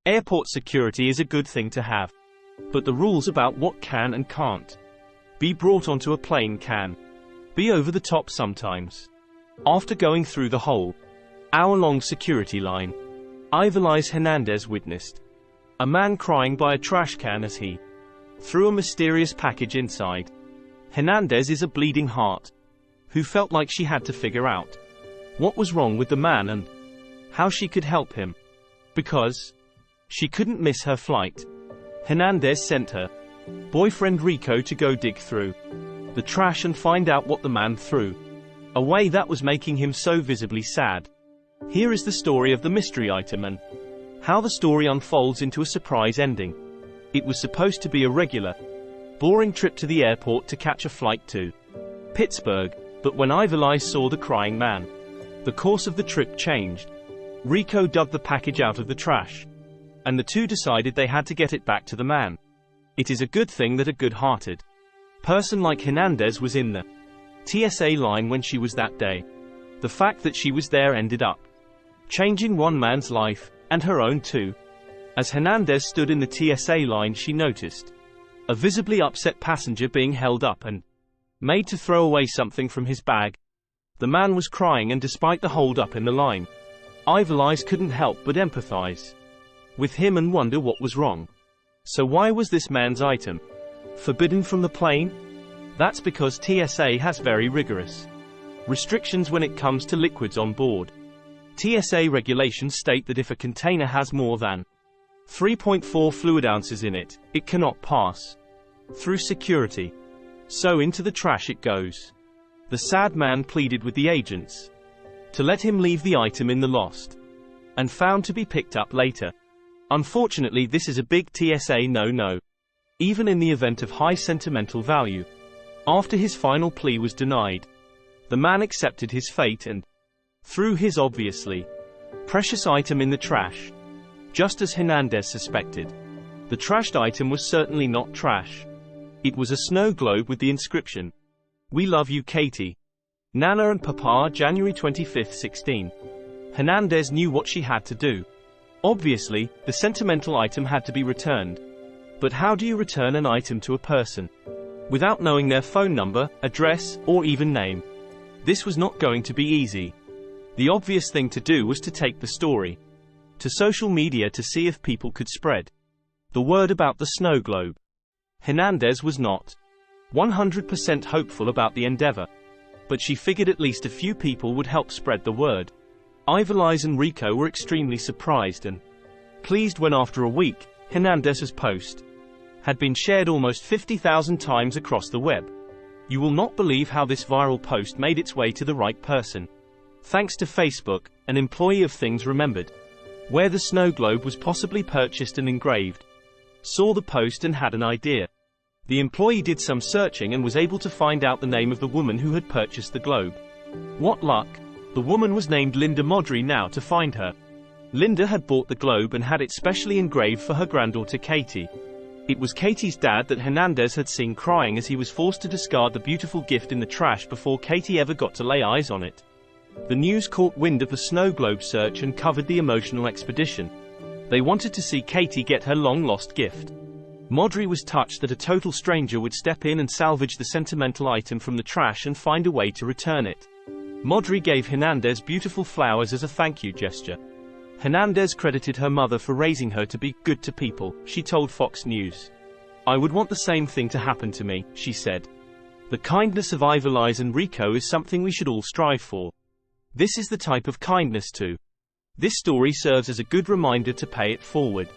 Airport security is a good thing to have. But the rules about what can and can't be brought onto a plane can be over the top sometimes. After going through the whole hour-long security line, Ivalice Hernandez witnessed a man crying by a trash can as he threw a mysterious package inside. Hernandez is a bleeding heart who felt like she had to figure out what was wrong with the man and how she could help him. Because she couldn't miss her flight, Hernandez sent her boyfriend Rico to go dig through the trash and find out what the man threw away that was making him so visibly sad. Here is the story of the mystery item and how the story unfolds into a surprise ending. It was supposed to be a regular, boring trip to the airport to catch a flight to Pittsburgh, but when Ivalice saw the crying man, the course of the trip changed. Rico dug the package out of the trash, and the two decided they had to get it back to the man. It is a good thing that a good-hearted person like Hernandez was in the TSA line when she was that day. The fact that she was there ended up changing one man's life, and her own too. As Hernandez stood in the TSA line, she noticed a visibly upset passenger being held up and made to throw away something from his bag. The man was crying, and despite the hold-up in the line, Ivalice couldn't help but empathize with him and wonder what was wrong. So why was this man's item forbidden from the plane? That's because TSA has very rigorous restrictions when it comes to liquids on board. TSA regulations state that if a container has more than 3.4 fluid ounces in it, it cannot pass through security. So into the trash it goes. The sad man pleaded with the agents to let him leave the item in the lost and found to be picked up later. Unfortunately, this is a big TSA no-no, even in the event of high sentimental value. After his final plea was denied, the man accepted his fate and threw his obviously precious item in the trash. Just as Hernandez suspected, the trashed item was certainly not trash. It was a snow globe with the inscription, "We love you, Katie. Nana and Papa, January 25, 16. Hernandez knew what she had to do. Obviously, the sentimental item had to be returned. But how do you return an item to a person without knowing their phone number, address, or even name? This was not going to be easy. The obvious thing to do was to take the story to social media to see if people could spread the word about the snow globe. Hernandez was not 100% hopeful about the endeavor, but she figured at least a few people would help spread the word. Ivalice and Rico were extremely surprised and pleased when after a week, Hernandez's post had been shared almost 50,000 times across the web. You will not believe how this viral post made its way to the right person. Thanks to Facebook, an employee of Things Remembered, where the snow globe was possibly purchased and engraved, saw the post and had an idea. The employee did some searching and was able to find out the name of the woman who had purchased the globe. What luck! The woman was named Linda Modry. Now to find her. Linda had bought the globe and had it specially engraved for her granddaughter Katie. It was Katie's dad that Hernandez had seen crying as he was forced to discard the beautiful gift in the trash before Katie ever got to lay eyes on it. The news caught wind of the snow globe search and covered the emotional expedition. They wanted to see Katie get her long-lost gift. Modry was touched that a total stranger would step in and salvage the sentimental item from the trash and find a way to return it. Modry gave Hernandez beautiful flowers as a thank you gesture. Hernandez credited her mother for raising her to be good to people. She told Fox News, "I would want the same thing to happen to me," she said. The kindness of Ivalice and Rico is something we should all strive for. This is the type of kindness too. This story serves as a good reminder to pay it forward.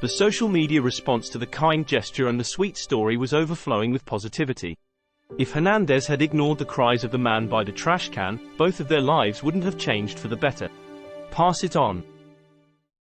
The social media response to the kind gesture and the sweet story was overflowing with positivity. If Hernandez had ignored the cries of the man by the trash can, both of their lives wouldn't have changed for the better. Pass it on.